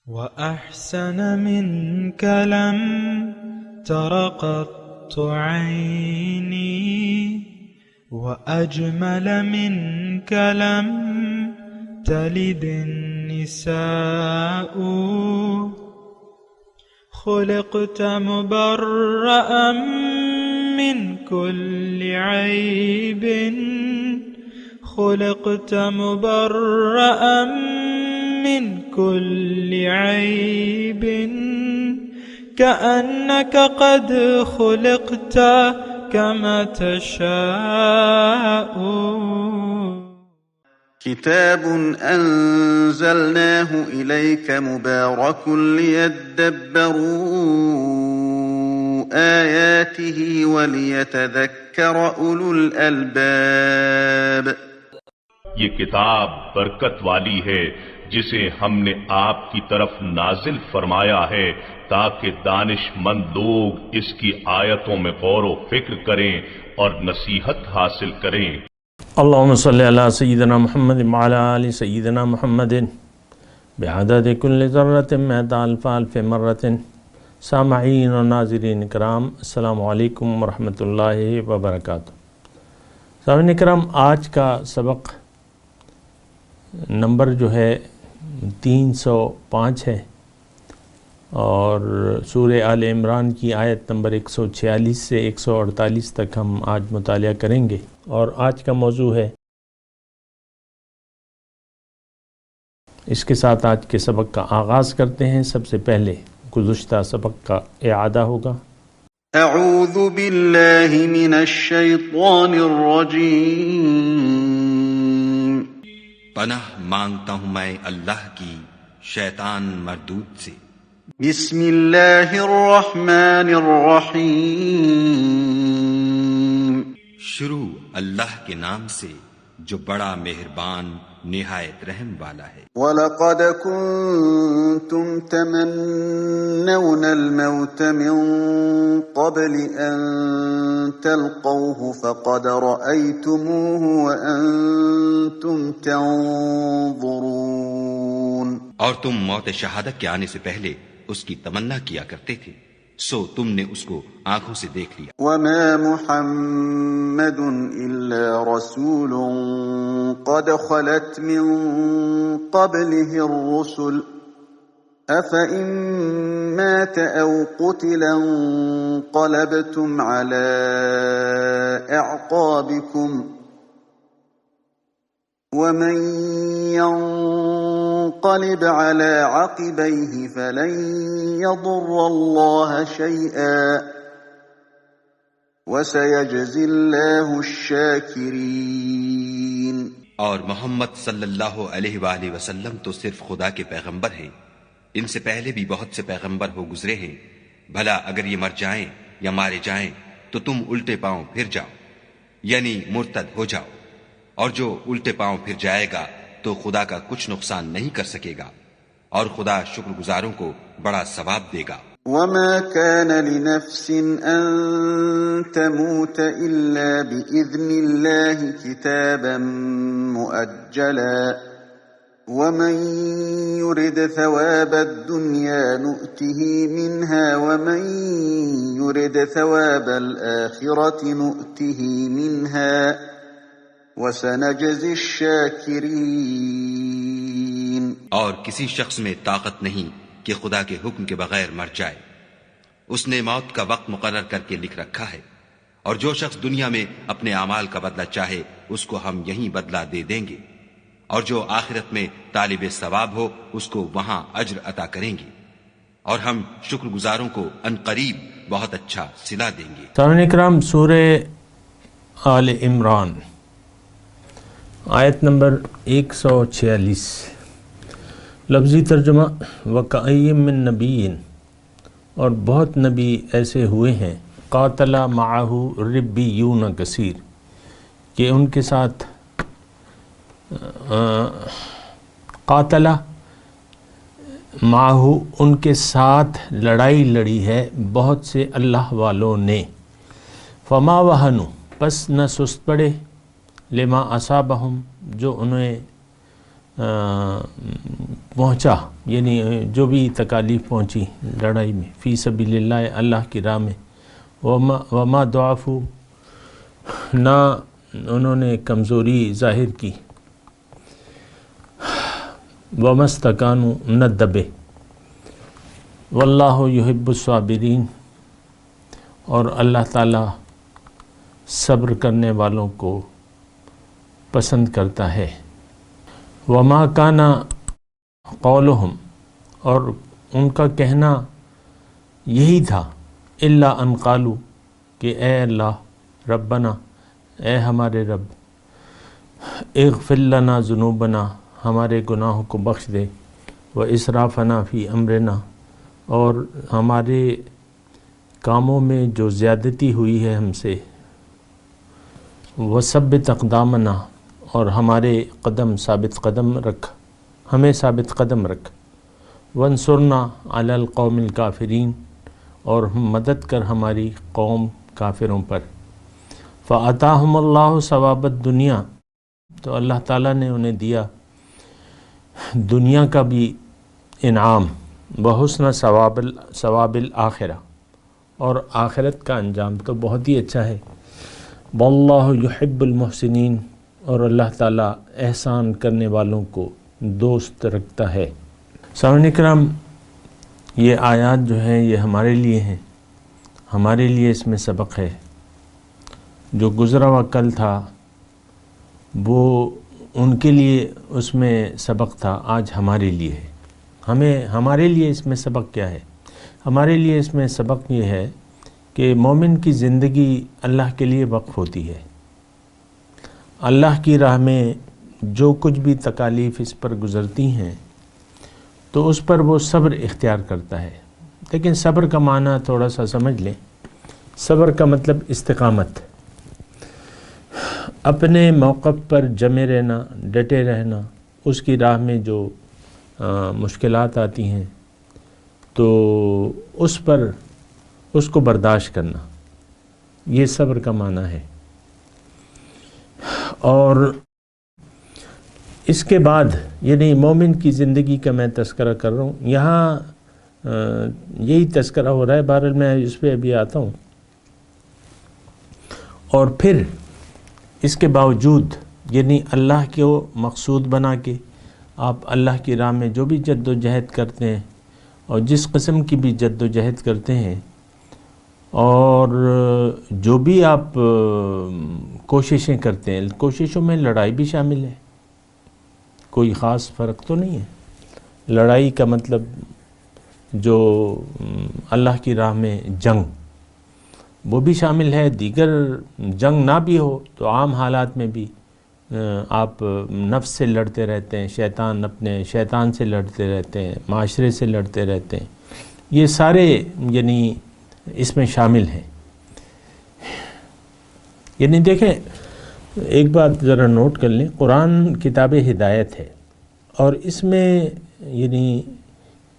وأحسن منك لم تر قط عيني وأجمل منك لم تلد النساء خلقت مبرأ من كل عيب خلقت مبرأ من كل عيب كأنك قد خلقت كما تشاء كتاب أنزلناه إليك مبارك ليدبروا آياته وليتذكر أولو الألباب یہ کتاب برکت والی ہے جسے ہم نے آپ کی طرف نازل فرمایا ہے تاکہ دانش مند لوگ اس کی آیتوں میں غور و فکر کریں اور نصیحت حاصل کریں۔ اللہم صلی علی سیدنا محمد وعلی آل سیدنا محمد بعدد کل ذرۃ مئۃ الف الف مرۃ۔ سامعین و ناظرین کرام، السلام علیکم ورحمۃ اللہ وبرکاتہ۔ سامعین کرام، آج کا سبق نمبر جو ہے 305 ہے اور سورہ آل عمران کی آیت نمبر 146 سے 148 تک ہم آج مطالعہ کریں گے، اور آج کا موضوع ہے، اس کے ساتھ آج کے سبق کا آغاز کرتے ہیں۔ سب سے پہلے گزشتہ سبق کا اعادہ ہوگا۔ اعوذ باللہ من الشیطان الرجیم، پناہ مانگتا ہوں میں اللہ کی شیطان مردود سے۔ بسم اللہ الرحمن الرحیم، شروع اللہ کے نام سے جو بڑا مہربان نہایت رحم والا ہے۔ وَلَقَدْ كُنْتُمْ تَمَنَّوْنَ الْمَوْتَ مِنْ قَبْلِ أَنْ تَلْقَوْهُ فَقَدْ رَأَيْتُمُوهُ وَأَنْتُمْ تَنْظُرُونَ، اور تم موت شہادت کے آنے سے پہلے اس کی تمنا کیا کرتے تھے، سو تم نے اس کو آنکھوں سے دیکھ لیا۔ وَمَا مُحَمَّدٌ إِلَّا رَسُولٌ قَدْ خَلَتْ مِن قَبْلِهِ الرُّسُلُ أَفَإِن مَّاتَ أَوْ قُتِلَ انقَلَبْتُمْ عَلَى أَعْقَابِكُمْ وَمَن ينقلب على عقبيه فلن يضر الله شيئا وسيجزي الله الشاكرين۔ اور محمد صلی اللہ علیہ وآلہ وسلم تو صرف خدا کے پیغمبر ہیں، ان سے پہلے بھی بہت سے پیغمبر ہو گزرے ہیں، بھلا اگر یہ مر جائیں یا مارے جائیں تو تم الٹے پاؤں پھر جاؤ، یعنی مرتد ہو جاؤ، اور جو الٹے پاؤں پھر جائے گا تو خدا کا کچھ نقصان نہیں کر سکے گا، اور خدا شکر گزاروں کو بڑا ثواب دے گا۔ وَمَا كَانَ لِنَفْسٍ أَن تَمُوتَ إِلَّا بِإِذْنِ اللَّهِ كِتَابًا مُؤَجَّلًا وَمَن يُرِدْ ثَوَابَ الدُّنْيَا نُؤْتِهِ مِنْهَا وَمَن يُرِدْ ثَوَابَ الْآخِرَةِ نُؤْتِهِ مِنْهَا وَسَنَجْزِي الشَّاكِرِينَ۔ اور کسی شخص میں طاقت نہیں کہ خدا کے حکم کے بغیر مر جائے، اس نے موت کا وقت مقرر کر کے لکھ رکھا ہے، اور جو شخص دنیا میں اپنے اعمال کا بدلہ چاہے اس کو ہم یہیں بدلہ دے دیں گے، اور جو آخرت میں طالب ثواب ہو اس کو وہاں اجر عطا کریں گے، اور ہم شکر گزاروں کو عنقریب بہت اچھا صلہ دیں گے۔ سامعین اکرام، سورہ آل عمران آیت نمبر 146، لفظی ترجمہ، وَكَأَيٍّ مِّن نَبِيٍّ، اور بہت نبی ایسے ہوئے ہیں، قاتل معہ ربیون کثیر، کہ ان کے ساتھ قاتل معہ، ان کے ساتھ لڑائی لڑی ہے بہت سے اللہ والوں نے، فما وہنوا، پس نہ سست پڑے، لما اصابہم، جو انہیں پہنچا، یعنی جو بھی تکالیف پہنچی لڑائی میں، فی سبیل اللہ، اللہ کی راہ میں، وما ضعفوا، نہ انہوں نے کمزوری ظاہر کی، وما استکانوا، نہ دبے، واللہ یحب الصابرین، اور اللہ تعالیٰ صبر کرنے والوں کو پسند کرتا ہے۔ وما کان قولہم، اور ان کا کہنا یہی تھا، الا ان قالوا، کہ اے اللہ، ربنا، اے ہمارے رب، اغفر لنا ذنوبنا، ہمارے گناہوں کو بخش دے، واسرافنا فی امرنا، اور ہمارے کاموں میں جو زیادتی ہوئی ہے ہم سے، وثبت اقدامنا، اور ہمارے قدم ثابت قدم رکھ، ہمیں ثابت قدم رکھ، وانصرنا علی القوم الکافرین، اور مدد کر ہماری قوم کافروں پر۔ فآتاہم اللہ ثواب الدنیا، تو اللہ تعالیٰ نے انہیں دیا دنیا کا بھی انعام، وحسن ثواب الآخرہ، اور آخرت کا انجام تو بہت ہی اچھا ہے۔ واللہ یحب المحسنین، اور اللہ تعالیٰ احسان کرنے والوں کو دوست رکھتا ہے۔ سامعین کرام، یہ آیات جو ہیں یہ ہمارے لیے ہیں، ہمارے لیے اس میں سبق ہے۔ جو گزرا ہوا کل تھا وہ ان کے لیے اس میں سبق تھا، آج ہمارے لیے ہے۔ ہمارے لیے اس میں سبق کیا ہے؟ ہمارے لیے اس میں سبق یہ ہے کہ مومن کی زندگی اللہ کے لیے وقف ہوتی ہے۔ اللہ کی راہ میں جو کچھ بھی تکالیف اس پر گزرتی ہیں تو اس پر وہ صبر اختیار کرتا ہے۔ لیکن صبر کا معنی تھوڑا سا سمجھ لیں۔ صبر کا مطلب استقامت، اپنے موقف پر جمے رہنا، ڈٹے رہنا، اس کی راہ میں جو مشکلات آتی ہیں تو اس پر اس کو برداشت کرنا، یہ صبر کا معنی ہے۔ اور اس کے بعد یعنی مومن کی زندگی کا میں تذکرہ کر رہا ہوں، یہاں یہی تذکرہ ہو رہا ہے، بہرحال میں اس پہ ابھی آتا ہوں۔ اور پھر اس کے باوجود یعنی اللہ کو مقصود بنا کے آپ اللہ کی راہ میں جو بھی جد و جہد کرتے ہیں اور جس قسم کی بھی جد و جہد کرتے ہیں اور جو بھی آپ کوششیں کرتے ہیں، کوششوں میں لڑائی بھی شامل ہے، کوئی خاص فرق تو نہیں ہے۔ لڑائی کا مطلب جو اللہ کی راہ میں جنگ، وہ بھی شامل ہے۔ دیگر جنگ نہ بھی ہو تو عام حالات میں بھی آپ نفس سے لڑتے رہتے ہیں، اپنے شیطان سے لڑتے رہتے ہیں، معاشرے سے لڑتے رہتے ہیں، یہ سارے یعنی اس میں شامل ہیں۔ یعنی دیکھیں، ایک بات ذرا نوٹ کر لیں، قرآن کتاب ہدایت ہے اور اس میں یعنی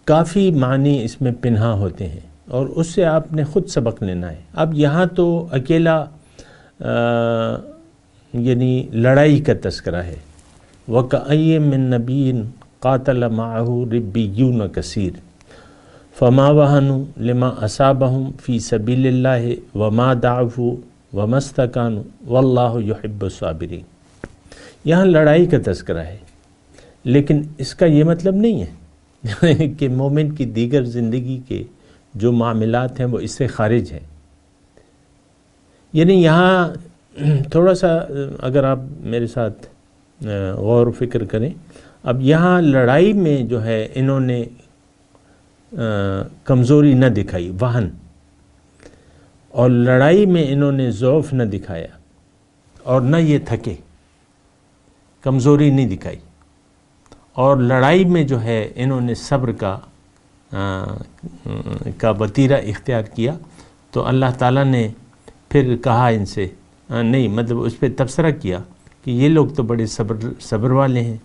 کافی معنی اس میں پنہا ہوتے ہیں اور اس سے آپ نے خود سبق لینا ہے۔ اب یہاں تو اکیلا یعنی لڑائی کا تذکرہ ہے، وَكَأَيٍّ مِّن نَبِيٍّ قَاتَلَ مَعَهُ رِبِّيُّونَ كَثِيرٌ فَمَا وَهَنُوا لِمَا أَصَابَهُمْ فِي سَبِيلِ اللَّهِ وَمَا ضَعُفُوا وَمَا اسْتَكَانُوا وَاللَّهُ يُحِبُّ الصَّابِرِينَ۔ یہاں لڑائی کا تذکرہ ہے، لیکن اس کا یہ مطلب نہیں ہے کہ مومن کی دیگر زندگی کے جو معاملات ہیں وہ اس سے خارج ہیں۔ یعنی یہاں تھوڑا سا اگر آپ میرے ساتھ غور و فکر کریں، اب یہاں لڑائی میں جو ہے انہوں نے کمزوری نہ دکھائی، وہن، اور لڑائی میں انہوں نے ضعف نہ دکھایا اور نہ یہ تھکے، کمزوری نہیں دکھائی، اور لڑائی میں جو ہے انہوں نے صبر کا وتیرہ اختیار کیا، تو اللہ تعالیٰ نے پھر کہا ان سے، نہیں مطلب اس پہ تبصرہ کیا کہ یہ لوگ تو بڑے صبر والے ہیں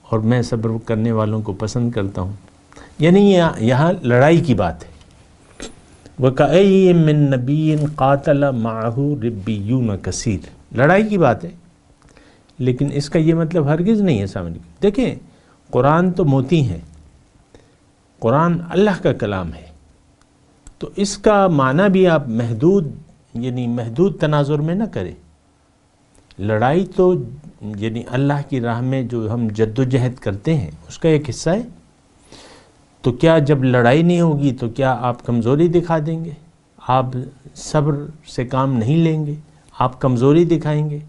اور میں صبر کرنے والوں کو پسند کرتا ہوں۔ یعنی یہاں لڑائی کی بات ہے۔ وَكَأَيٍّ مِّن نَبِيٍّ قَاتَلَ مَعَهُ رِبِّيُّونَ كَثِيرٌ، لڑائی کی بات ہے، لیکن اس کا یہ مطلب ہرگز نہیں ہے۔ سامنے دیکھیں، قرآن تو موتی ہیں، قرآن اللہ کا کلام ہے، تو اس کا معنی بھی آپ محدود محدود تناظر میں نہ کریں۔ لڑائی تو اللہ کی راہ میں جو ہم جد و جہد کرتے ہیں اس کا ایک حصہ ہے، تو کیا جب لڑائی نہیں ہوگی تو کیا آپ کمزوری دکھا دیں گے؟ آپ صبر سے کام نہیں لیں گے، آپ کمزوری دکھائیں گے،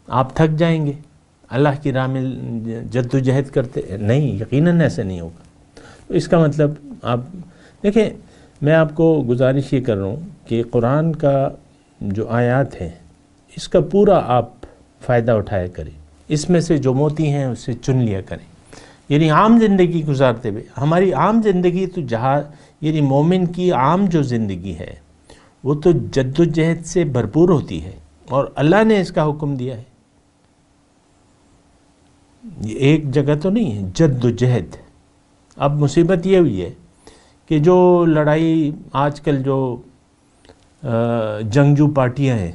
آپ تھک جائیں گے اللہ کی راہ میں جد و جہد کرتے؟ نہیں، یقیناً ایسا نہیں ہوگا۔ تو اس کا مطلب آپ دیکھیں، میں آپ کو گزارش یہ کر رہا ہوں کہ قرآن کا جو آیات ہیں اس کا پورا آپ فائدہ اٹھایا کریں، اس میں سے جو موتی ہیں اس سے چن لیا کریں، عام زندگی گزارتے ہوئے۔ ہماری عام زندگی تو مومن کی عام جو زندگی ہے وہ تو جد و جہد سے بھرپور ہوتی ہے، اور اللہ نے اس کا حکم دیا ہے۔ یہ ایک جگہ تو نہیں ہے، جد و جہد۔ اب مصیبت یہ ہوئی ہے کہ جو لڑائی آج کل جو جنگجو پارٹیاں ہیں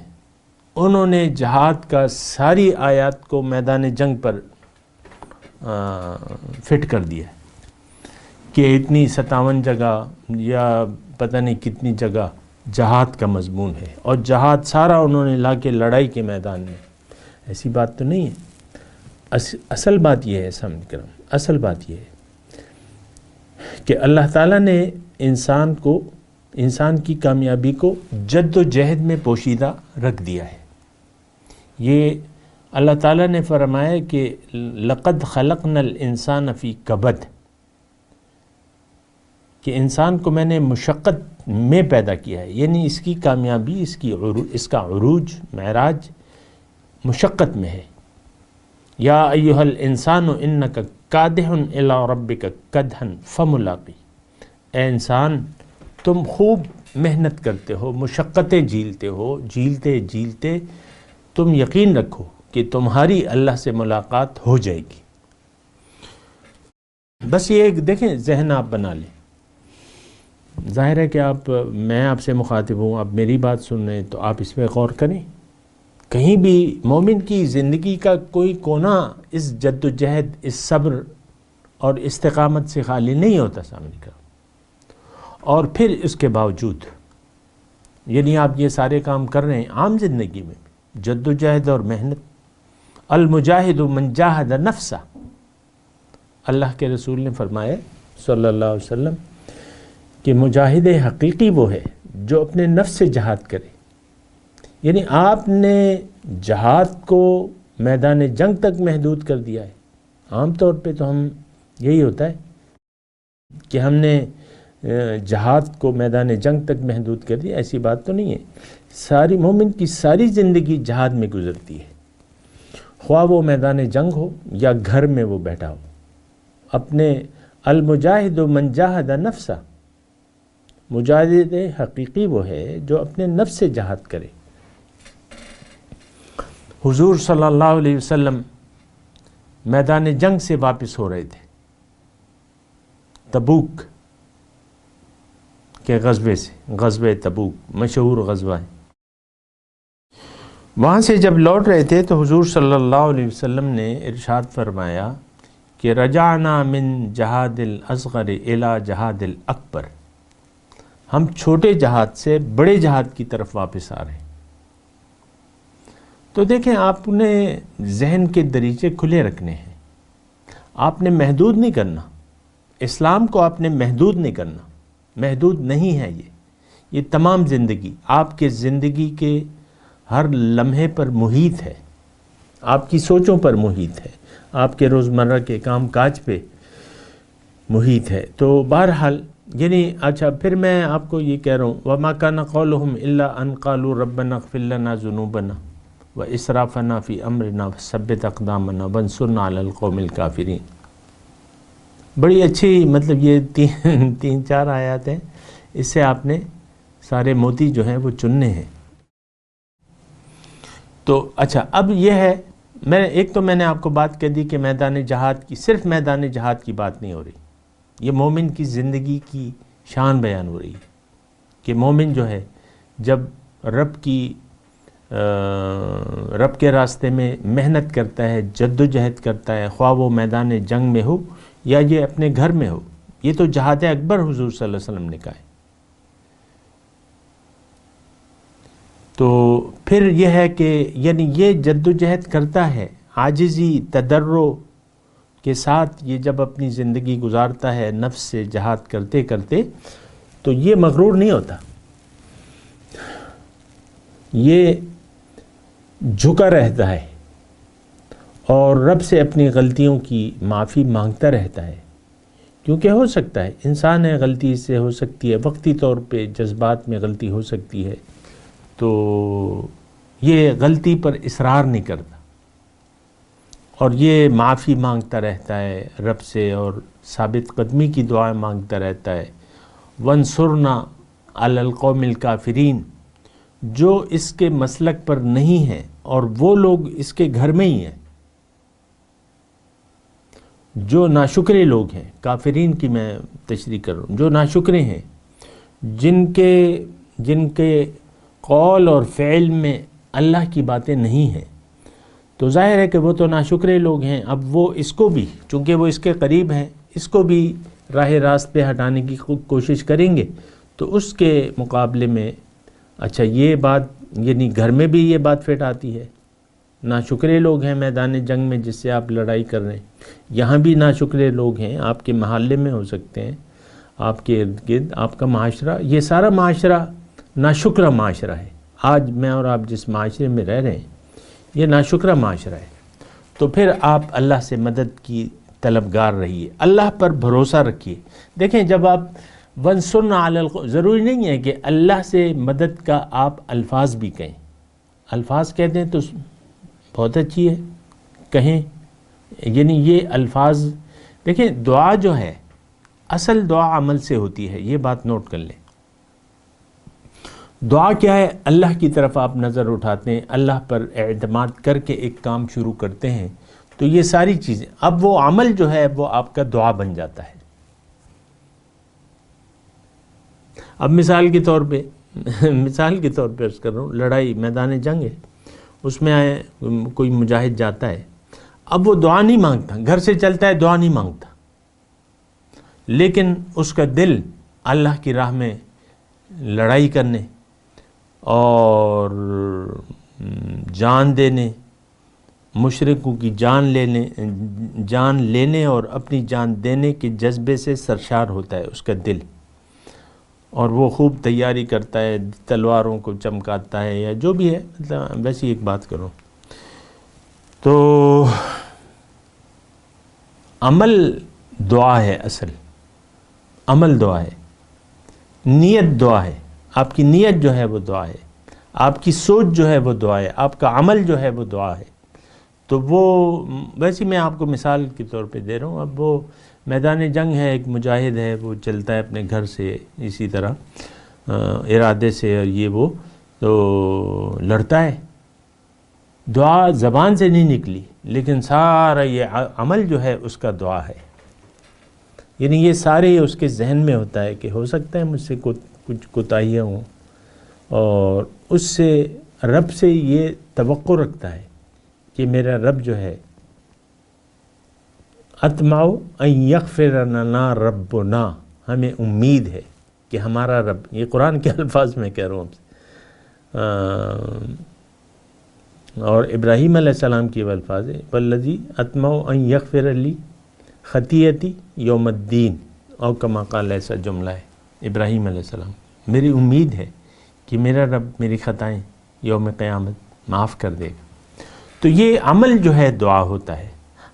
انہوں نے جہاد کا ساری آیات کو میدان جنگ پر فٹ کر دیا ہے کہ اتنی 57 جگہ یا پتہ نہیں کتنی جگہ جہاد کا مضمون ہے، اور جہاد سارا انہوں نے لا کے لڑائی کے میدان میں۔ ایسی بات تو نہیں ہے۔ اصل بات یہ ہے سامعین کرام، اصل بات یہ ہے کہ اللہ تعالیٰ نے انسان کی کامیابی کو جد و جہد میں پوشیدہ رکھ دیا ہے۔ یہ اللہ تعالیٰ نے فرمایا کہ لقد خلقنا الانسان فی کبد، کہ انسان کو میں نے مشقت میں پیدا کیا ہے، اس کی کامیابی، اس کا عروج معراج مشقت میں ہے۔ یا ایھا الانسان انک کادح الی ربک کدحا فملاقی، اے انسان تم خوب محنت کرتے ہو، مشقتیں جھیلتے ہو، جھیلتے تم یقین رکھو کہ تمہاری اللہ سے ملاقات ہو جائے گی۔ بس یہ ایک دیکھیں ذہن آپ بنا لیں۔ ظاہر ہے کہ میں آپ سے مخاطب ہوں، آپ میری بات سن رہے ہیں تو آپ اس پہ غور کریں۔ کہیں بھی مومن کی زندگی کا کوئی کونا اس جد و جہد، اس صبر اور استقامت سے خالی نہیں ہوتا سامنے کا۔ اور پھر اس کے باوجود آپ یہ سارے کام کر رہے ہیں عام زندگی میں جد و جہد اور محنت۔ المجاہد من جاہد نفسہ، اللہ کے رسول نے فرمایا صلی اللہ علیہ وسلم کہ مجاہد حقیقی وہ ہے جو اپنے نفس سے جہاد کرے۔ آپ نے جہاد کو میدان جنگ تک محدود کر دیا ہے۔ عام طور پہ تو یہی ہوتا ہے کہ ہم نے جہاد کو میدان جنگ تک محدود کر دیا، ایسی بات تو نہیں ہے۔ ساری مومن کی ساری زندگی جہاد میں گزرتی ہے، خواہ وہ میدان جنگ ہو یا گھر میں وہ بیٹھا ہو۔ اپنے المجاہد من جاہد نفسہ، مجاہد حقیقی وہ ہے جو اپنے نفس سے جہاد کرے۔ حضور صلی اللہ علیہ وسلم میدان جنگ سے واپس ہو رہے تھے، تبوک کے غزوے سے، غزوہ تبوک مشہور غزوہ ہے۔ وہاں سے جب لوٹ رہے تھے تو حضور صلی اللہ علیہ وسلم نے ارشاد فرمایا کہ رجعنا من جہاد الاصغر الی جہاد الاکبر، ہم چھوٹے جہاد سے بڑے جہاد کی طرف واپس آ رہے ہیں۔ تو دیکھیں، آپ نے ذہن کے دریچے کھلے رکھنے ہیں، آپ نے محدود نہیں کرنا، اسلام کو آپ نے محدود نہیں کرنا، محدود نہیں ہے یہ تمام زندگی آپ کے زندگی کے ہر لمحے پر محیط ہے، آپ کی سوچوں پر محیط ہے، آپ کے روزمرہ کے کام کاج پہ محیط ہے۔ تو بہرحال اچھا، پھر میں آپ کو یہ کہہ رہا ہوں وَمَا كَانَ قَوْلُهُمْ إِلَّا أَن قَالُوا رَبَّنَا اغْفِرْ لَنَا ذُنُوبَنَا وَإِسْرَافَنَا فِي أَمْرِنَا وَثَبِّتْ أَقْدَامَنَا وَانصُرْنَا عَلَى الْقَوْمِ الْكَافِرِينَ۔ بڑی اچھی یہ تین چار آیات ہیں، اس سے آپ نے سارے موتی جو ہیں وہ چننے ہیں۔ تو اچھا، اب یہ ہے، ایک تو میں نے آپ کو بات کہہ دی کہ میدان جہاد کی، صرف میدان جہاد کی بات نہیں ہو رہی، یہ مومن کی زندگی کی شان بیان ہو رہی ہے کہ مومن جو ہے جب رب کی رب کے راستے میں محنت کرتا ہے، جد و جہد کرتا ہے، خواہ وہ میدان جنگ میں ہو یا یہ اپنے گھر میں ہو، یہ تو جہاد اکبر حضور صلی اللہ علیہ وسلم نے کہا ہے۔ تو پھر یہ ہے کہ یعنی یہ جد و جہد کرتا ہے، عاجزی تضرع کے ساتھ یہ جب اپنی زندگی گزارتا ہے نفس سے جہاد کرتے کرتے، تو یہ مغرور نہیں ہوتا، یہ جھکا رہتا ہے اور رب سے اپنی غلطیوں کی معافی مانگتا رہتا ہے، کیونکہ ہو سکتا ہے انسان ہے، غلطی اس سے ہو سکتی ہے، وقتی طور پہ جذبات میں غلطی ہو سکتی ہے، تو یہ غلطی پر اصرار نہیں کرتا اور یہ معافی مانگتا رہتا ہے رب سے اور ثابت قدمی کی دعائیں مانگتا رہتا ہے۔ وانصرنا علی القوم الکافرین، جو اس کے مسلک پر نہیں ہیں اور وہ لوگ اس کے گھر میں ہی ہیں، جو ناشکرے لوگ ہیں، کافرین کی میں تشریح کر رہا ہوں، جو ناشکرے ہیں، جن کے قول اور فعل میں اللہ کی باتیں نہیں ہیں، تو ظاہر ہے کہ وہ تو ناشکرے لوگ ہیں۔ اب وہ اس کو بھی، چونکہ وہ اس کے قریب ہیں، اس کو بھی راہ راست پہ ہٹانے کی کوشش کریں گے، تو اس کے مقابلے میں اچھا یہ بات یعنی گھر میں بھی یہ بات فٹ آتی ہے، ناشکرے لوگ ہیں میدان جنگ میں جس سے آپ لڑائی کر رہے ہیں، یہاں بھی ناشکرے لوگ ہیں، آپ کے محلے میں ہو سکتے ہیں، آپ کے ارد گرد آپ کا معاشرہ، یہ سارا معاشرہ ناشکرہ معاشرہ ہے۔ آج میں اور آپ جس معاشرے میں رہ رہے ہیں یہ ناشکرہ معاشرہ ہے، تو پھر آپ اللہ سے مدد کی طلبگار رہیے، اللہ پر بھروسہ رکھیے۔ دیکھیں جب آپ وانصرنا علی القوم، ضروری نہیں ہے کہ اللہ سے مدد کا آپ الفاظ بھی کہیں، الفاظ کہتے ہیں تو بہت اچھی ہے، کہیں، یعنی یہ الفاظ دیکھیں، دعا جو ہے اصل دعا عمل سے ہوتی ہے، یہ بات نوٹ کر لیں۔ دعا کیا ہے؟ اللہ کی طرف آپ نظر اٹھاتے ہیں، اللہ پر اعتماد کر کے ایک کام شروع کرتے ہیں، تو یہ ساری چیزیں، اب وہ عمل جو ہے وہ آپ کا دعا بن جاتا ہے۔ اب مثال کے طور پہ عرض کر رہا ہوں، لڑائی میدان جنگ ہے، اس میں کوئی مجاہد جاتا ہے، اب وہ دعا نہیں مانگتا، گھر سے چلتا ہے دعا نہیں مانگتا، لیکن اس کا دل اللہ کی راہ میں لڑائی کرنے اور جان دینے، مشرکوں کی جان لینے اور اپنی جان دینے کے جذبے سے سرشار ہوتا ہے اس کا دل، اور وہ خوب تیاری کرتا ہے، تلواروں کو چمکاتا ہے یا جو بھی ہے، مطلب ویسی ایک بات کروں تو عمل دعا ہے، اصل عمل دعا ہے، نیت دعا ہے، آپ کی نیت جو ہے وہ دعا ہے، آپ کی سوچ جو ہے وہ دعا ہے، آپ کا عمل جو ہے وہ دعا ہے۔ تو وہ ویسے میں آپ کو مثال کے طور پہ دے رہا ہوں، اب وہ میدان جنگ ہے، ایک مجاہد ہے، وہ چلتا ہے اپنے گھر سے اسی طرح ارادے سے، اور یہ وہ تو لڑتا ہے، دعا زبان سے نہیں نکلی، لیکن سارا یہ عمل جو ہے اس کا دعا ہے، یعنی یہ سارے اس کے ذہن میں ہوتا ہے کہ ہو سکتا ہے مجھ سے کچھ کوتاہیاں ہوں، اور اس سے رب سے یہ توقع رکھتا ہے کہ میرا رب جو ہے اطمع ان یغفر لنا ربنا، ہمیں امید ہے کہ ہمارا رب، یہ قرآن کے الفاظ میں کہہ رہا ہوں اور ابراہیم علیہ السلام کی وہ الفاظ ہے، والذی اطمع ان یغفر لی خطیئتی یوم الدین، اور کما قال، ایسا جملہ ہے ابراہیم علیہ السلام، میری امید ہے کہ میرا رب میری خطائیں یوم قیامت معاف کر دے گا۔ تو یہ عمل جو ہے دعا ہوتا ہے،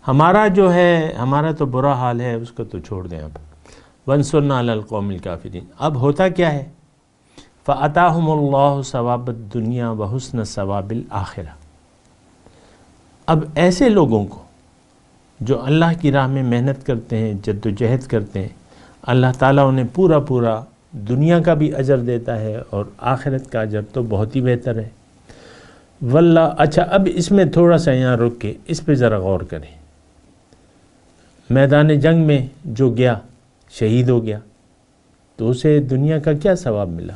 ہمارا جو ہے، ہمارا تو برا حال ہے، اس کو تو چھوڑ دیں اب، وانصرنا علی القوم الکافرین۔ اب ہوتا کیا ہے؟ فَأَتَاهُمُ اللَّهُ ثَوَابَ الدُّنْيَا وَحُسْنَ ثَوَابِ الْآخِرَةِ۔ اب ایسے لوگوں کو جو اللہ کی راہ میں محنت کرتے ہیں، جد و جہد کرتے ہیں، اللہ تعالیٰ انہیں پورا دنیا کا بھی اجر دیتا ہے اور آخرت کا اجر تو بہت ہی بہتر ہے۔ واللہ، اچھا اب اس میں تھوڑا سا یہاں رک کے اس پہ ذرا غور کریں۔ میدان جنگ میں جو گیا شہید ہو گیا تو اسے دنیا کا کیا ثواب ملا؟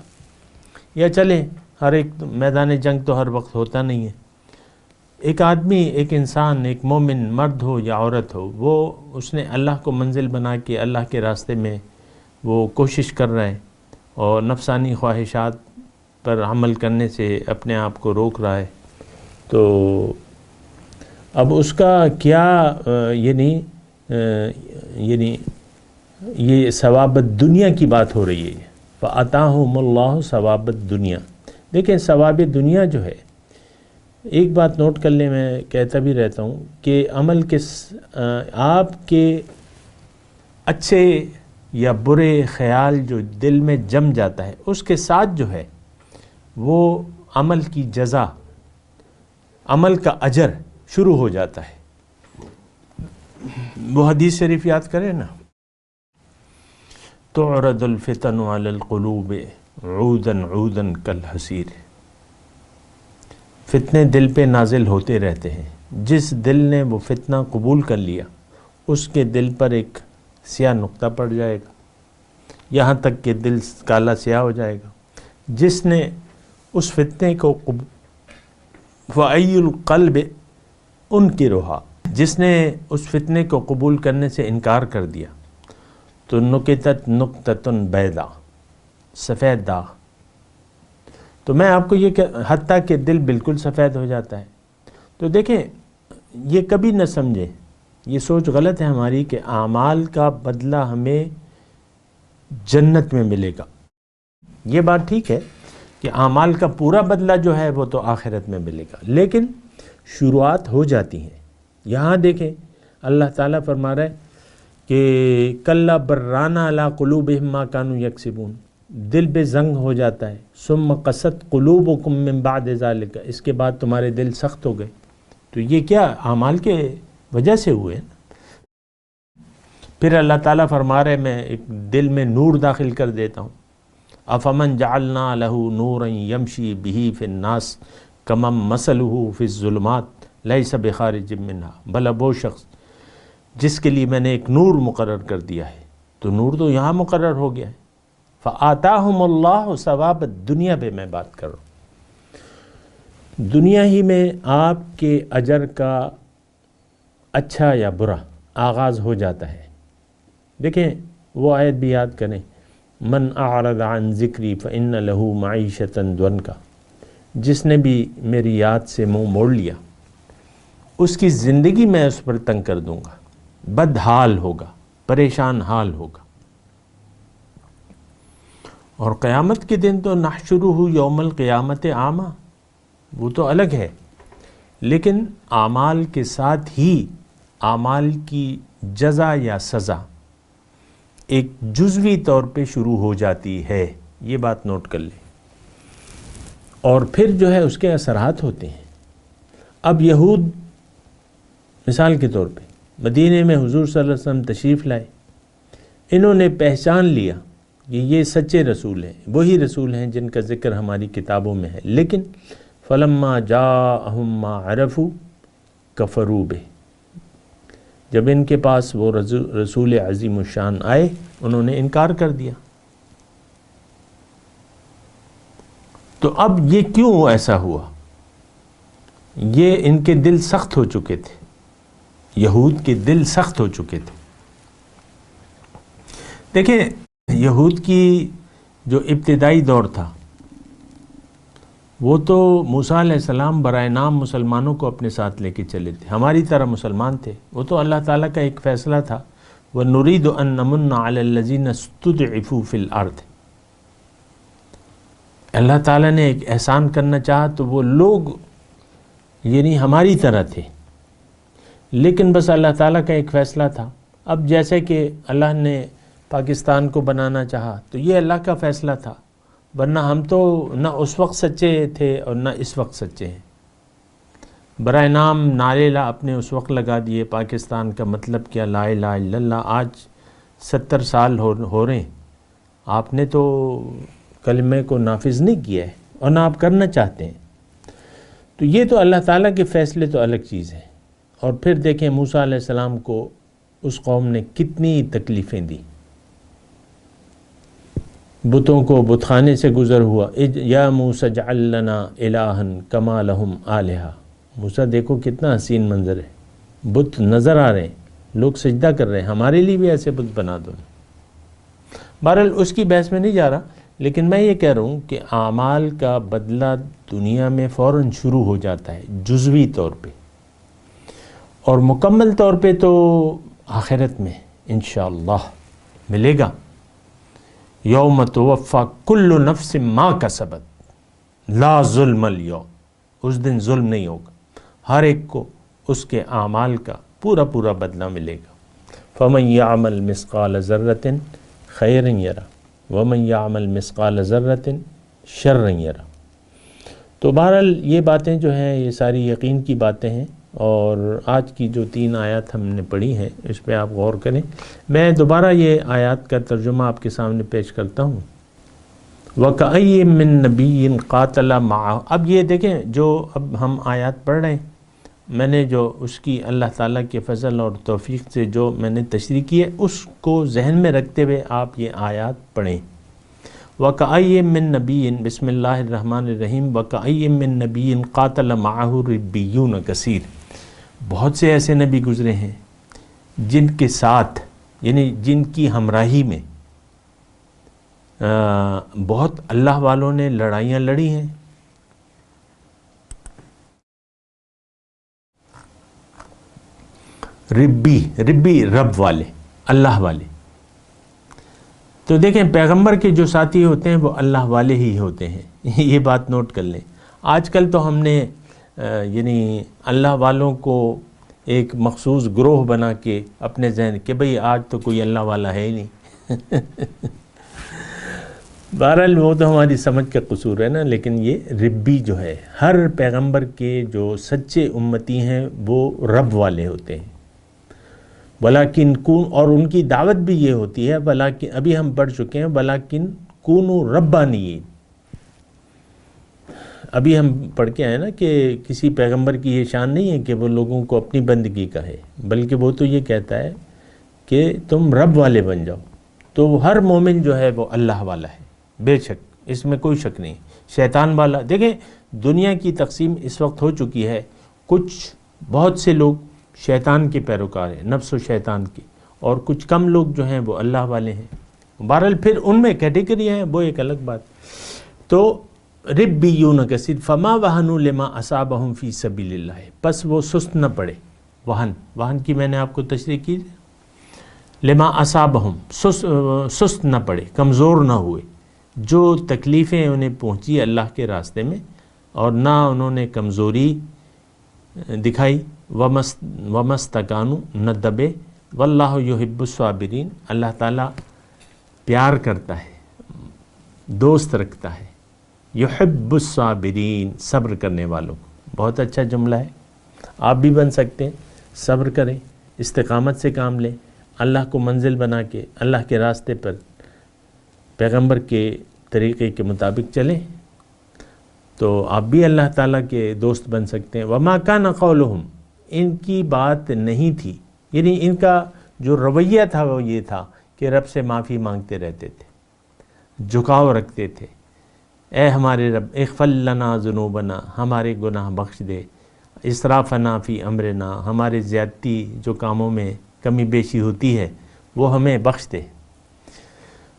یا چلیں ہر ایک میدان جنگ تو ہر وقت ہوتا نہیں ہے. ایک آدمی، ایک انسان، ایک مومن مرد ہو یا عورت ہو، وہ اس نے اللہ کو منزل بنا کے اللہ کے راستے میں وہ کوشش کر رہا ہے اور نفسانی خواہشات پر عمل کرنے سے اپنے آپ کو روک رہا ہے. تو اب اس کا کیا یعنی یہ ثواب دنیا کی بات ہو رہی ہے. فَأَتَاهُمُ اللَّهُ ثواب الدنیا. دیکھیں ثواب دنیا جو ہے، ایک بات نوٹ کر لیں، میں کہتا بھی رہتا ہوں کہ عمل کے آپ کے اچھے یا برے خیال جو دل میں جم جاتا ہے، اس کے ساتھ جو ہے وہ عمل کی جزا، عمل کا اجر شروع ہو جاتا ہے. وہ حدیث شریف یاد کریں نا، تعرض الفتن علی القلوب عودا عودا کالحصیر. فتنے دل پہ نازل ہوتے رہتے ہیں. جس دل نے وہ فتنہ قبول کر لیا، اس کے دل پر ایک سیاہ نقطہ پڑ جائے گا، یہاں تک کہ دل کالا سیاہ ہو جائے گا. جس نے اس فتنے کو فَأَيُّ الْقَلْبِ أُنْكِرُهَا، جس نے اس فتنے کو قبول کرنے سے انکار کر دیا، تو نُکِتَتْ نُقْطَةٌ بَيْضَاء، سفید داغ. تو میں آپ کو یہ کہ حتیٰ کہ دل بالکل سفید ہو جاتا ہے. تو دیکھیں، یہ کبھی نہ سمجھیں، یہ سوچ غلط ہے ہماری کہ اعمال کا بدلہ ہمیں جنت میں ملے گا. یہ بات ٹھیک ہے کہ اعمال کا پورا بدلہ جو ہے وہ تو آخرت میں ملے گا، لیکن شروعات ہو جاتی ہیں. یہاں دیکھیں اللہ تعالیٰ فرما رہا ہے کہ کَلَّا بَرَّانَ عَلَىٰ قُلُوبِهِمْ مَا كَانُوا يَكْسِبُونَ. دل بے زنگ ہو جاتا ہے. ثُمَّ قَسَتْ قُلُوبُكُم مِّن بَعْدِ ذَلِكَ، اس کے بعد تمہارے دل سخت ہو گئے. تو یہ کیا اعمال کے وجہ سے ہوئے نا. پھر اللہ تعالیٰ فرما رہے میں ایک دل میں نور داخل کر دیتا ہوں. أَفَمَنْ جَعَلْنَا لَهُ نُورًا يَمْشِي بِهِ فِي النَّاسِ كَمَنْ مَثَلُهُ فِي الظُّلُمَاتِ لَيْسَ بِخَارِجٍ مِّنْهَا. بھلا وہ شخص جس کے لیے میں نے ایک نور مقرر کر دیا ہے، تو نور تو یہاں مقرر ہو گیا ہے. فَآتَاهُمُ اللَّهُ ثواب الدنیا پہ میں بات کر رہا ہوں. دنیا ہی میں آپ کے اجر کا اچھا یا برا آغاز ہو جاتا ہے. دیکھیں وہ آیت بھی یاد کریں، من اعرض عن ذکری فإن له معیشة ضنکا. جس نے بھی میری یاد سے منہ موڑ لیا، اس کی زندگی میں اس پر تنگ کر دوں گا، بد حال ہوگا، پریشان حال ہوگا. اور قیامت کے دن تو نحشرہ یوم القیامت اعمیٰ، وہ تو الگ ہے، لیکن اعمال کے ساتھ ہی اعمال کی جزا یا سزا ایک جزوی طور پہ شروع ہو جاتی ہے. یہ بات نوٹ کر لیں. اور پھر جو ہے اس کے اثرات ہوتے ہیں. اب یہود مثال کے طور پہ مدینے میں حضور صلی اللہ علیہ وسلم تشریف لائے. انہوں نے پہچان لیا کہ یہ سچے رسول ہیں، وہی رسول ہیں جن کا ذکر ہماری کتابوں میں ہے. لیکن فلما جاءہم ما عرفوا کفروا بہ، جب ان کے پاس وہ رسول عظیم الشان آئے، انہوں نے انکار کر دیا. تو اب یہ کیوں ایسا ہوا؟ یہ ان کے دل سخت ہو چکے تھے، یہود کے دل سخت ہو چکے تھے. دیکھیں یہود کی جو ابتدائی دور تھا، وہ تو موسیٰ علیہ السلام برائے نام مسلمانوں کو اپنے ساتھ لے کے چلے تھے، ہماری طرح مسلمان تھے. وہ تو اللہ تعالیٰ کا ایک فیصلہ تھا، وَنُرِيدُ أَن نَّمُنَّ عَلَى الَّذِينَ اسْتُضْعِفُوا فِي الْأَرْضِ. اللہ تعالیٰ نے ایک احسان کرنا چاہا تو وہ لوگ یعنی ہماری طرح تھے، لیکن بس اللہ تعالیٰ کا ایک فیصلہ تھا. اب جیسے کہ اللہ نے پاکستان کو بنانا چاہا تو یہ اللہ کا فیصلہ تھا، ورنہ ہم تو نہ اس وقت سچے تھے اور نہ اس وقت سچے ہیں. برائے نام نعرے اپنے اس وقت لگا دیے، پاکستان کا مطلب کیا، لا الہ الا اللہ. آج 70 سال ہو رہے ہیں، آپ نے تو کلمے کو نافذ نہیں کیا ہے اور نہ آپ کرنا چاہتے ہیں. تو یہ تو اللہ تعالیٰ کے فیصلے تو الگ چیز ہیں. اور پھر دیکھیں موسیٰ علیہ السلام کو اس قوم نے کتنی تکلیفیں دی. بتوں کو بت خانے سے گزر ہوا، یا موسیٰ اجعل لنا الہا کما لہم آلہہ، موسیٰ دیکھو کتنا حسین منظر ہے، بت نظر آ رہے ہیں، لوگ سجدہ کر رہے ہیں، ہمارے لیے بھی ایسے بت بنا دو۔ بہرحال اس کی بحث میں نہیں جا رہا، لیکن میں یہ کہہ رہا ہوں کہ اعمال کا بدلہ دنیا میں فوراً شروع ہو جاتا ہے جزوی طور پہ، اور مکمل طور پہ تو آخرت میں انشاءاللہ ملے گا۔ یوم توفی کل نفس ما کسبت لا ظلم اليوم، اس دن ظلم نہیں ہوگا، ہر ایک کو اس کے اعمال کا پورا پورا بدلہ ملے گا۔ فمن یعمل مثقال ذرۃ خیرا یرہ ومن یعمل مثقال ذرۃ شرا یرہ۔ تو بہرحال یہ باتیں جو ہیں یہ ساری یقین کی باتیں ہیں، اور آج کی جو 3 آیات ہم نے پڑھی ہیں اس پہ آپ غور کریں۔ میں دوبارہ یہ آیات کا ترجمہ آپ کے سامنے پیش کرتا ہوں۔ وَكَأَيٍّ مِّن نَبِيٍّ قَاتَلَ مَعَهُ، اب یہ دیکھیں جو اب ہم آیات پڑھ رہے ہیں، میں نے جو اس کی اللہ تعالیٰ کے فضل اور توفیق سے جو میں نے تشریح کی ہے اس کو ذہن میں رکھتے ہوئے آپ یہ آیات پڑھیں۔ وَكَأَيٍّ مِّن نَبِيٍّ، بسم اللہ الرحمن الرحیم، وَكَأَيٍّ مِّن نَبِيٍّ قَاتَلَ مَعَهُ رِبِّيُّونَ كَثِيرٌ، بہت سے ایسے نبی گزرے ہیں جن کے ساتھ، یعنی جن کی ہمراہی میں بہت اللہ والوں نے لڑائیاں لڑی ہیں۔ ربی رب والے، اللہ والے۔ تو دیکھیں پیغمبر کے جو ساتھی ہوتے ہیں وہ اللہ والے ہی ہوتے ہیں، یہ بات نوٹ کر لیں۔ آج کل تو ہم نے یعنی اللہ والوں کو ایک مخصوص گروہ بنا کے اپنے ذہن کہ بھئی آج تو کوئی اللہ والا ہے ہی نہیں۔ بہرحال وہ تو ہماری سمجھ کا قصور ہے نا، لیکن یہ ربی جو ہے، ہر پیغمبر کے جو سچے امتی ہیں وہ رب والے ہوتے ہیں۔ ولیکن اور ان کی دعوت بھی یہ ہوتی ہے، ولیکن ابھی ہم پڑھ چکے ہیں ولیکن کونوا ربانیین، ابھی ہم پڑھ کے آئے نا کہ کسی پیغمبر کی یہ شان نہیں ہے کہ وہ لوگوں کو اپنی بندگی کہے، بلکہ وہ تو یہ کہتا ہے کہ تم رب والے بن جاؤ۔ تو ہر مومن جو ہے وہ اللہ والا ہے، بے شک، اس میں کوئی شک نہیں۔ شیطان والا، دیکھیں دنیا کی تقسیم اس وقت ہو چکی ہے، کچھ بہت سے لوگ شیطان کے پیروکار ہیں، نفس و شیطان کے، اور کچھ کم لوگ جو ہیں وہ اللہ والے ہیں۔ بہرحال پھر ان میں کیٹیگریاں ہیں، وہ ایک الگ بات۔ تو ربیون کثیر فما وہنوا لما اصابہم فی سبیل اللہ، پس وہ سست نہ پڑے۔ وہن کی میں نے آپ کو تشریح کی، لما اصابہم، سست نہ پڑے، کمزور نہ ہوئے۔ جو تکلیفیں انہیں پہنچی اللہ کے راستے میں اور نہ انہوں نے کمزوری دکھائی، ومستکانوا، نہ دبے، واللہ یحب الصابرین، اللہ تعالیٰ پیار کرتا ہے، دوست رکھتا ہے، یحب الصابرین، صبر کرنے والوں کو۔ بہت اچھا جملہ ہے، آپ بھی بن سکتے ہیں۔ صبر کریں، استقامت سے کام لیں، اللہ کو منزل بنا کے اللہ کے راستے پر پیغمبر کے طریقے کے مطابق چلیں تو آپ بھی اللہ تعالیٰ کے دوست بن سکتے ہیں۔ وما کان قولہم، ان کی بات نہیں تھی، یعنی ان کا جو رویہ تھا وہ یہ تھا کہ رب سے معافی مانگتے رہتے تھے، جھکاؤ رکھتے تھے، اے ہمارے رب اغفر لنا ذنوبنا، ہمارے گناہ بخش دے، اسرافنا فی امرنا، ہمارے زیادتی جو کاموں میں کمی بیشی ہوتی ہے وہ ہمیں بخش دے،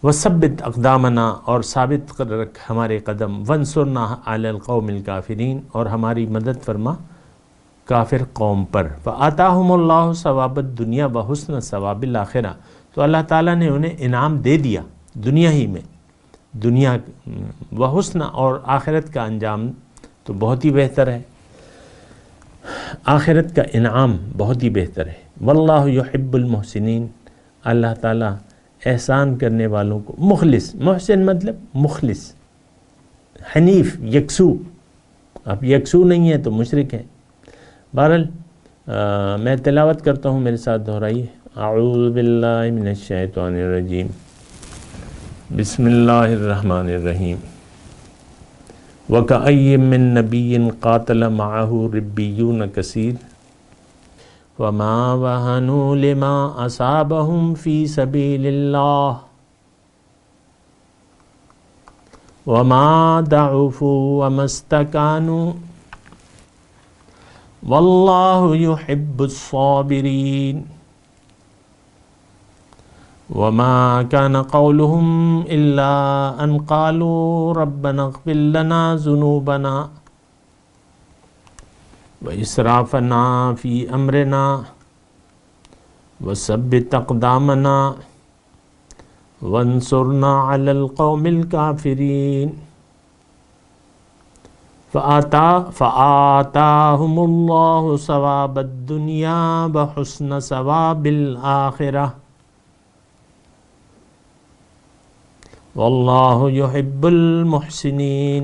وثبت اقدامنا، اور ثابت رکھ ہمارے قدم، وانصرنا علی القوم الکافرین، اور ہماری مدد فرما کافر قوم پر۔ فآتاہم اللہ ثواب الدنیا وحسن ثواب الآخرہ، تو اللہ تعالیٰ نے انہیں انعام دے دیا دنیا ہی میں، دنیا وحسن، اور آخرت کا انجام تو بہت ہی بہتر ہے، آخرت کا انعام بہت ہی بہتر ہے۔ واللہ یحب المحسنین، اللہ تعالیٰ احسان کرنے والوں کو، مخلص، محسن مطلب مخلص، حنیف، یکسو۔ اب یکسو نہیں ہے تو مشرک ہے۔ بہرحال میں تلاوت کرتا ہوں، میرے ساتھ دہرائیے۔ اعوذ باللہ من الشیطان الرجیم، بسم اللہ الرحمن الرحیم۔ وَكَأَيٍّ مِّن نَبِيٍّ قَاتَلَ مَعَهُ رِبِّيُّونَ كَثِيرٌ وَمَا وَهَنُوا لِمَا أَصَابَهُمْ فِي سَبِيلِ اللَّهِ وما ضعفوا وما استكانوا واللہ يحب الصابرین وما كان قولهم الا ان قالوا ربنا اغفر لنا ذنوبنا واسرافنا في امرنا وثبت اقدامنا وانصرنا على القوم الكافرين فآتاهم الله ثواب الدنيا وحسن ثواب الآخرة واللہ يحب المحسنین.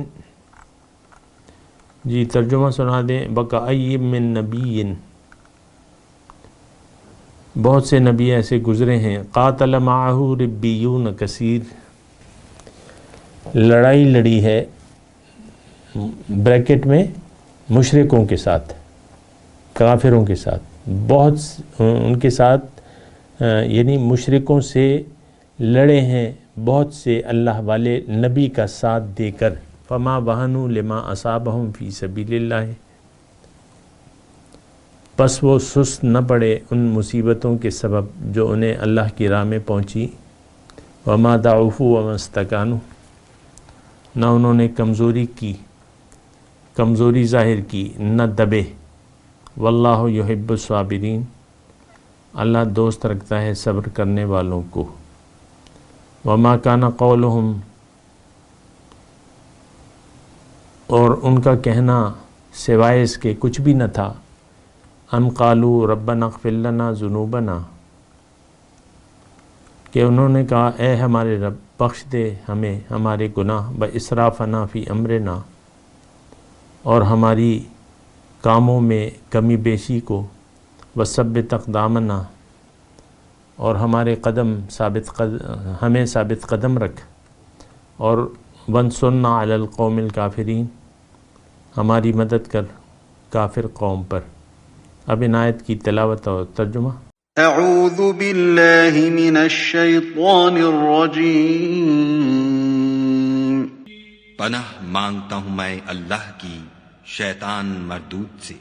جی ترجمہ سنا دیں. بکأی من نبی، بہت سے نبی ایسے گزرے ہیں. قاتل معہ ربیون کثیر، لڑائی لڑی ہے بریکٹ میں مشرکوں کے ساتھ، کافروں کے ساتھ، بہت ان کے ساتھ یعنی مشرکوں سے لڑے ہیں بہت سے اللہ والے نبی کا ساتھ دے کر. فما وہنوا لما اصابہم فی سبیل اللہ، پس وہ سست نہ پڑے ان مصیبتوں کے سبب جو انہیں اللہ کی راہ میں پہنچی. وما ضعفوا وما استکانوا، نہ انہوں نے کمزوری ظاہر کی نہ دبے. واللہ یحب الصابرین، اللہ دوست رکھتا ہے صبر کرنے والوں کو. وما کان قولہم، اور ان کا کہنا سوائے اس کے کچھ بھی نہ تھا. ان قالوا ربنا اغفر لنا ذنوبنا، کہ انہوں نے کہا اے ہمارے رب بخش دے ہمیں ہمارے گناہ. باسرافنا فی امرنا، اور ہماری کاموں میں کمی بیشی کو. وثبت اقدامنا، اور ہمارے ہمیں ثابت قدم رکھ. اور وانصرنا علی القوم الکافرین، ہماری مدد کر کافر قوم پر. اب ان آیت کی تلاوت اور ترجمہ. اعوذ باللہ من الشیطان الرجیم. پناہ مانگتا ہوں میں اللہ کی شیطان مردود سے.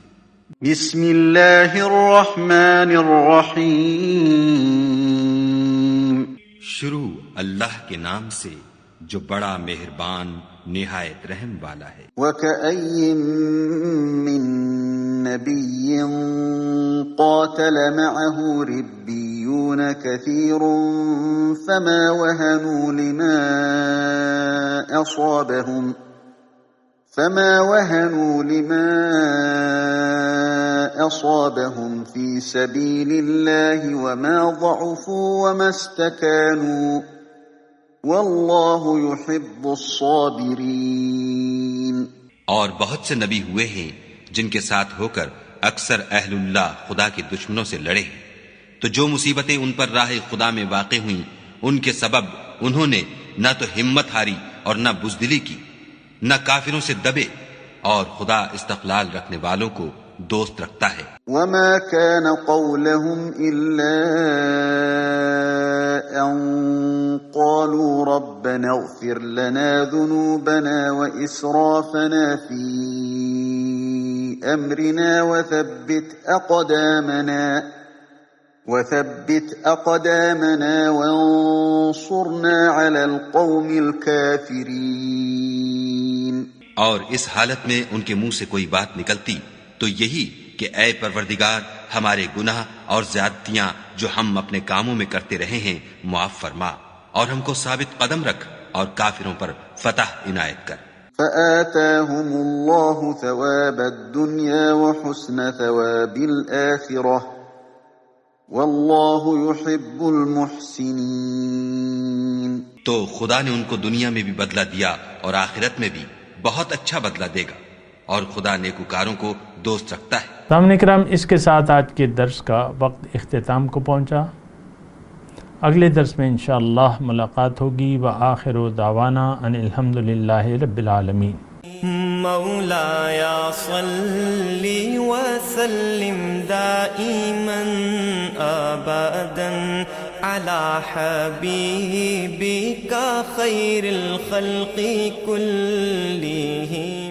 بسم اللہ الرحمن الرحیم. شروع اللہ کے نام سے جو بڑا مہربان نہایت رحم والا ہے. وَكَأَيٍّ مِّن نَّبِيٍّ قَاتَلَ مَعَهُ رِبِّيُّونَ كَثِيرٌ فَمَا وَهَنُوا لِمَا أَصَابَهُمْ فِي سَبِيلِ اللَّهِ وَمَا ضَعُفُوا وَمَا اسْتَكَانُوا واللہ یحب الصابرین. اور بہت سے نبی ہوئے ہیں جن کے ساتھ ہو کر اکثر اہل اللہ خدا کے دشمنوں سے لڑے ہیں، تو جو مصیبتیں ان پر راہ خدا میں واقع ہوئیں ان کے سبب انہوں نے نہ تو ہمت ہاری اور نہ بزدلی کی، نہ کافروں سے دبے، اور خدا استقلال رکھنے والوں کو دوست رکھتا ہے. وما كان قولهم إلا أن قالوا ربنا اغفر لنا ذنوبنا وإسرافنا في أمرنا وثبت أقدامنا وانصرنا على القوم الكافرين. اور اس حالت میں ان کے منہ سے کوئی بات نکلتی تو یہی کہ اے پروردگار ہمارے گناہ اور زیادتیاں جو ہم اپنے کاموں میں کرتے رہے ہیں معاف فرما، اور ہم کو ثابت قدم رکھ اور کافروں پر فتح عنایت کر. فآتاهم الله ثواب الدنيا وحسن ثواب الآخرة والله يحب المحسنين. تو خدا نے ان کو دنیا میں بھی بدلہ دیا اور آخرت میں بھی بہت اچھا بدلہ دے گا، اور خدا نیکوکاروں کو دوست رکھتا ہے. سامعین کرام، اس کے ساتھ آج کے درس کا وقت اختتام کو پہنچا. اگلے درس میں انشاءاللہ ملاقات ہوگی. وآخر دعوانا ان الحمدللہ رب العالمین. مولایا صلی وسلم دائما ابدا على حبيبك خير الخلق كلهم.